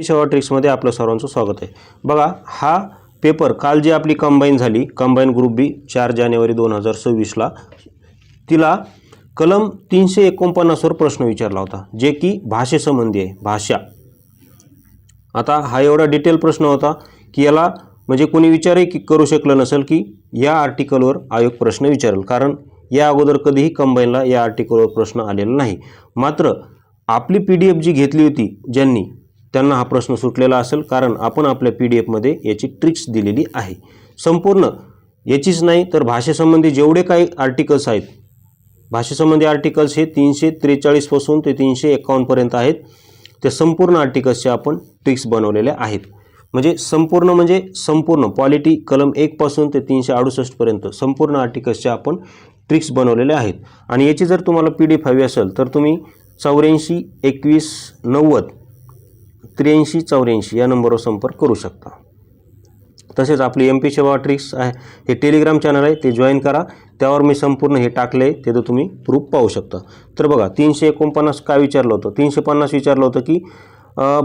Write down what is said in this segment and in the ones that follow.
सेवा ट्रिक्समध्ये आपलं सर्वांचं स्वागत आहे। बघा हा पेपर काल जी आपली कंबाईन झाली, कंबाईन ग्रुप बी 4 जानेवारी 2026 ला तिला कलम 349 वर प्रश्न विचारला होता, जे की भाषेसंबंधी आहे, भाषा। आता हा एवढा डिटेल प्रश्न होता की याला म्हणजे कोणी विचारही करू शकलं नसेल की या आर्टिकलवर आयोग प्रश्न विचारेल, कारण या अगोदर कधीही कंबाईनला या आर्टिकलवर प्रश्न आलेला नाही। मात्र आपली PDF जी घेतली होती ज्यांनी, त्यांना हा प्रश्न सुटलेला असेल, कारण आपण आपल्या PDF मध्ये याची ट्रिक्स दिलेली आहे। संपूर्ण याचीच नाही तर भाषेसंबंधी जेवढे काही आर्टिकल्स आहेत, भाषेसंबंधी आर्टिकल्स हे 343 पासून ते 351 पर्यंत आहेत। त्या संपूर्ण आर्टिकल्सचे आपण ट्रिक्स बनवलेल्या आहेत। म्हणजे संपूर्ण पॉलिटी कलम 1 पासून ते 368 पर्यंत संपूर्ण आर्टिकल्सचे आपण ट्रिक्स बनवलेले आहेत। आणि याची जर तुम्हाला PDF हवी असेल तर तुम्ही 84 21 90 83 84 या नंबरवर संपर्क करू शकता। तसेच आपली MP सेवा ट्रिक्स आहे हे टेलिग्राम चॅनल आहे, ते जॉईन करा। त्यावर मी संपूर्ण हे टाकले, ते तर तुम्ही प्रूफ पाहू शकता। तर बघा 349 काय विचारलं होतं, 350 विचारलं होतं की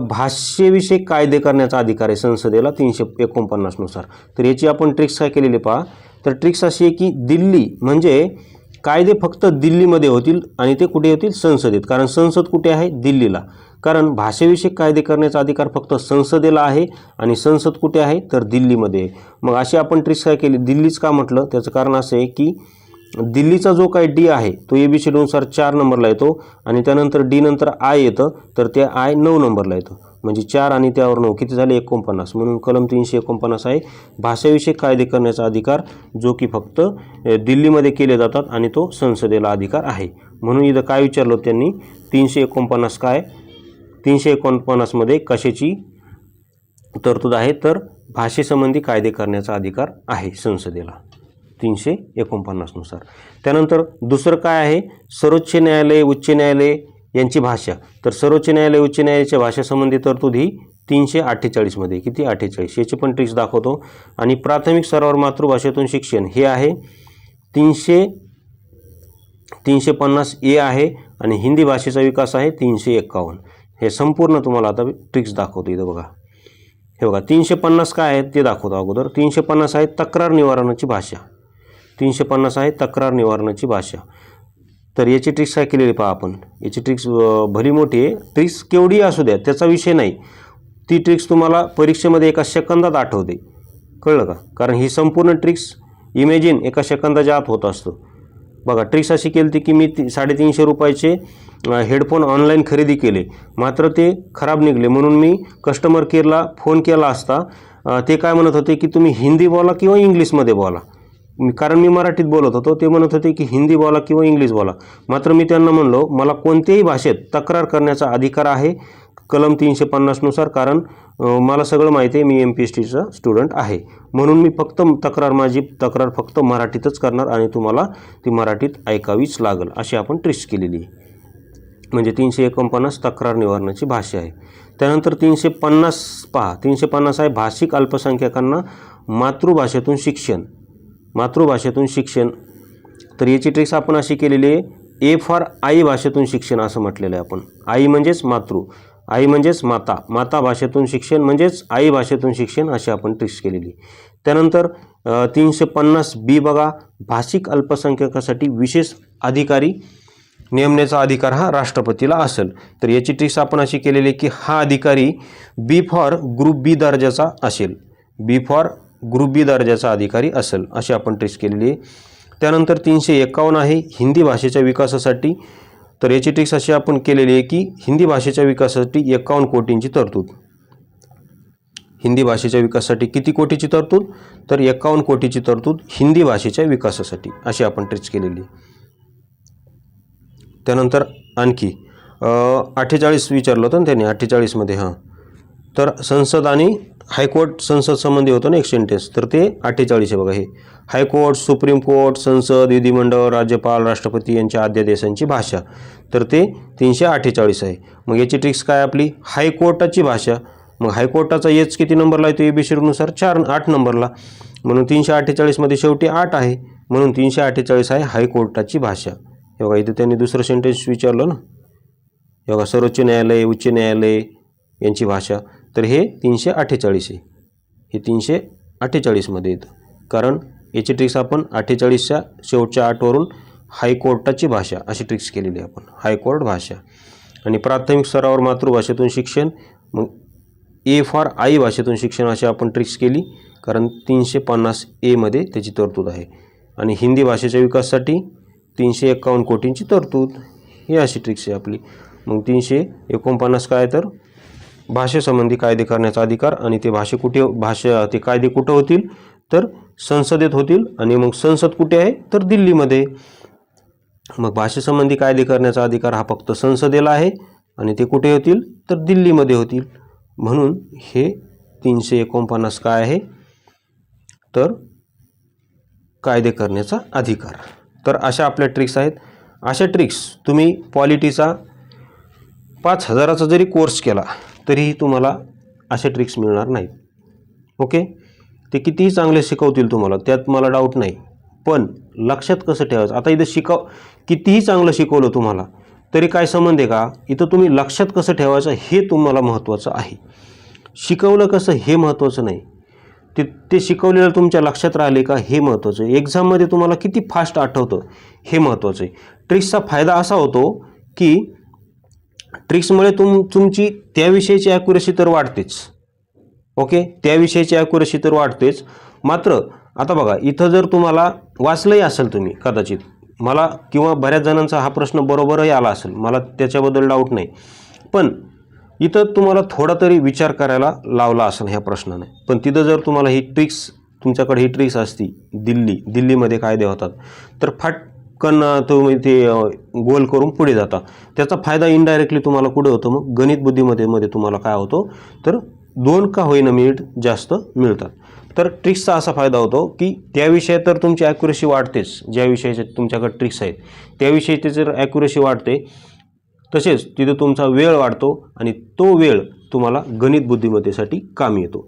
भाषेविषयी कायदे करण्याचा अधिकार आहे संसदेला 349 नुसार। तर याची आपण ट्रिक्स काय केलेली पहा। तर ट्रिक्स अशी आहे की दिल्ली म्हणजे कायदे फक्त दिल्लीमध्ये होतील आणि ते कुठे होतील, संसदेत। कारण संसद कुठे आहे, दिल्लीला। कारण भाषेविषयी कायदे करण्याचा अधिकार फक्त संसदेला आहे आणि संसद कुठे आहे, तर दिल्लीमध्ये। मग अशी आपण ट्रिक्स काय केली, दिल्लीच का म्हटलं, त्याचं कारण असं आहे की दिल्लीचा जो काही D आहे तो ABCD नुसार 4 नंबरला येतो आणि त्यानंतर D नंतर I येतं, तर ते I 9 नंबरला येतं। म्हणजे 4 आणि त्यावर 9 किती झाले, 49। म्हणून कलम 349 आहे भाषेविषयी कायदे करण्याचा अधिकार, जो की फक्त दिल्लीमध्ये केले जातात आणि तो संसदेला अधिकार आहे। म्हणून इथं काय विचारलं त्यांनी, 349 काय, 349 मध्ये कशाची तरतूद आहे, तर भाषेसंबंधी कायदे करण्याचा अधिकार आहे संसदेला 349 नुसार। त्यानंतर दुसरं काय आहे, सर्वोच्च न्यायालय उच्च न्यायालय यांची भाषा। तर सर्वोच्च न्यायालय उच्च न्यायालयाच्या भाषेसंबंधी तरतूद ही 348 मध्ये, किती 48, याची पण ट्रिक्स दाखवतो। आणि प्राथमिक स्तरावर मातृभाषेतून शिक्षण हे आहे 350A आहे आणि हिंदी भाषेचा विकास आहे 351। हे संपूर्ण तुम्हाला आता ट्रिक्स दाखवतो। इथं बघा, हे बघा 350 काय आहे ते दाखवतो अगोदर। 350 आहे तक्रार निवारणाची भाषा, 350 आहे तक्रार निवारणाची भाषा। तर याची ट्रिक्स काय केलेली पहा आपण, याची ट्रिक्स भली मोठी आहे। ट्रिक्स केवढी असू द्या त्याचा विषय नाही, ती ट्रिक्स तुम्हाला परीक्षेमध्ये एका सेकंदात आठवते, कळलं का। कारण ही संपूर्ण ट्रिक्स इमॅजिन एका सेकंदाच्या आत होत असतो। बघा ट्रिक्स अशी केली होती की मी 350 रुपयाचे हेडफोन ऑनलाईन खरेदी केले, मात्र ते खराब निघले। म्हणून मी कस्टमर केअरला फोन केला असता, ते काय म्हणत होते की तुम्ही हिंदी बोला किंवा इंग्लिशमध्ये बोला, कारण मी मराठीत बोलत होतो। ते म्हणत होते की हिंदी बोला किंवा इंग्लिश बोला। मात्र मी त्यांना म्हणलो मला कोणत्याही भाषेत तक्रार करण्याचा अधिकार आहे कलम 350 नुसार, कारण मला सगळं माहिती आहे, मी MPSCचा स्टुडंट आहे। म्हणून मी फक्त माझी तक्रार फक्त मराठीतच करणार आणि तुम्हाला ती मराठीत ऐकावीच लागेल, अशी आपण ट्रिक्स केलेली आहे। म्हणजे 349 तक्रार निवारणाची भाषा आहे। त्यानंतर 350 पहा, 350 आहे भाषिक अल्पसंख्याकांना मातृभाषेतून शिक्षण, मातृभाषेतून शिक्षण। तर याची ट्रिक्स आपण अशी केलेली आहे, A फॉर आई भाषेतून शिक्षण असं म्हटलेलं आहे आपण। आई म्हणजेच मातृ, आई म्हणजेच माता, माता भाषेतून शिक्षण म्हणजेच आई भाषेतून शिक्षण, अशी आपण ट्रिक्स केलेली। त्यानंतर 350B बघा, भाषिक अल्पसंख्याकासाठी विशेष अधिकारी नेमण्याचा अधिकार हा राष्ट्रपतीला असेल। तर याची ट्रिक्स आपण अशी केलेली की हा अधिकारी B फॉर ग्रुप B दर्जाचा असेल, B फॉर ग्रुप B दर्जाचा अधिकारी असेल, अशी आपण ट्रिक्स केलेली आहे। त्यानंतर 351 आहे हिंदी भाषेच्या विकासासाठी। तर याची ट्रिक्स अशी आपण केलेली आहे की हिंदी भाषेच्या विकासासाठी 51 कोटींची तरतूद। हिंदी भाषेच्या विकासासाठी किती कोटीची तरतूद, तर 51 कोटीची तरतूद हिंदी भाषेच्या विकासासाठी, अशी आपण ट्रिक्स केलेली। त्यानंतर आणखी 48 विचारलं होतं ना त्यांनी, 48 मध्ये हां, तर संसद आणि हायकोर्ट संसद संबंधी होतं ना एक सेंटेन्स, तर ते 48 आहे बघा। हे हायकोर्ट, सुप्रीम कोर्ट, संसद, विधिमंडळ, राज्यपाल, राष्ट्रपती यांच्या आद्यदेशांची भाषा, तर ते 348 आहे। मग याची ट्रिक्स काय आपली, हायकोर्टाची भाषा। मग हायकोर्टाचा एच किती नंबरला येतो ABCD नुसार, 8 नंबरला। म्हणून 348 मध्ये शेवटी 8 आहे, म्हणून 348 आहे हायकोर्टाची भाषा। हे बघा इथे त्यांनी दुसरं सेंटेन्स विचारलं ना, हे बघा सर्वोच्च न्यायालय उच्च न्यायालय यांची भाषा, तर हे 348 आहे, हे 348मध्ये येतं, कारण याची ट्रिक्स आपण 48च्या शेवटच्या 8वरून हायकोर्टाची भाषा अशी ट्रिक्स केलेली आहे आपण, हायकोर्ट भाषा. आणि प्राथमिक स्तरावर मातृभाषेतून शिक्षण, मग ए फॉर आई भाषेतून शिक्षण अशी आपण ट्रिक्स केली, कारण 350A मध्ये त्याची तरतूद आहे. आणि हिंदी भाषेच्या विकासासाठी 351 कोटींची तरतूद, ही अशी ट्रिक्स आहे आपली. मग 349 काय तर भाषेसंबंधी कायदे करण्याचा अधिकार, आणि ते ते कायदे कुठं होतील तर संसदेत होतील. आणि मग संसद कुठे आहे तर दिल्लीमध्ये. मग भाषेसंबंधी कायदे करण्याचा अधिकार हा फक्त संसदेला आहे, आणि ते कुठे होतील तर दिल्लीमध्ये होतील. म्हणून हे 349 काय आहे तर कायदे करण्याचा अधिकार. तर अशा आपल्या ट्रिक्स आहेत. अशा ट्रिक्स तुम्ही पॉलिटीचा 5000चा जरी कोर्स केला तरीही तुम्हाला अशा ट्रिक्स मिळणार नाहीत. ओके, ते कितीही चांगले शिकवतील तुम्हाला, त्यात मला डाऊट नाही, पण लक्षात कसं ठेवायचं. आता इथं कितीही चांगलं शिकवलं तुम्हाला तरी काय संबंध आहे का, इथं तुम्ही लक्षात कसं ठेवायचं हे तुम्हाला महत्त्वाचं आहे. शिकवलं कसं हे महत्त्वाचं नाही, ते शिकवलेलं तुमच्या लक्षात राहिले का हे महत्त्वाचं आहे. एक्झाममध्ये तुम्हाला किती फास्ट आठवतं हे महत्त्वाचं आहे. ट्रिक्सचा फायदा असा होतो की ट्रिक्समुळे तुमची त्याविषयीची ॲक्युरेसी तर वाढतेच. ओके, त्याविषयीची ॲक्युरेसी तर वाढतेच. मात्र आता बघा, इथं जर तुम्हाला वाचलंही असेल तुम्ही कदाचित, मला किंवा बऱ्याच जणांचा हा प्रश्न बरोबरही आला असेल, मला त्याच्याबद्दल डाऊट नाही, पण इथं तुम्हाला थोडा तरी विचार करायला लावला असेल ह्या प्रश्नाने. पण तिथं जर तुम्हाला ही ट्रिक्स, तुमच्याकडे ही ट्रिक्स असती, दिल्लीमध्ये कायदे होतात, तर फाटकन तुम्ही ते गोल करून पुढे जाता. त्याचा फायदा इनडायरेक्टली तुम्हाला कुठे होतो, मग गणित बुद्धिमत्तेमध्ये तुम्हाला काय होतो तर 2 का होईना मिनिट जास्त मिळतात. तर ट्रिक्सचा असा फायदा होतो की त्याविषयी तर तुमची ॲक्युरेसी वाढतेच, ज्या विषयाचे तुमच्याकडे ट्रिक्स आहेत त्याविषयी जर ॲक्युरेसी वाढते, तसेच तिथे तुमचा वेळ वाढतो, आणि तो वेळ तुम्हाला गणित बुद्धिमत्तेसाठी कामी येतो.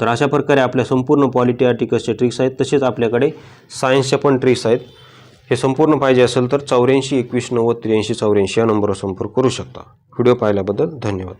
तर अशा प्रकारे आपल्या संपूर्ण पॉलिटी आर्टिकल्सचे ट्रिक्स आहेत. तसेच आपल्याकडे सायन्सच्या पण ट्रिक्स आहेत. हे संपूर्ण पाहिजे असेल तर 84 21 90 83 84 या नंबरवर संपर्क करू शकता. व्हिडिओ पाहिल्याबद्दल धन्यवाद.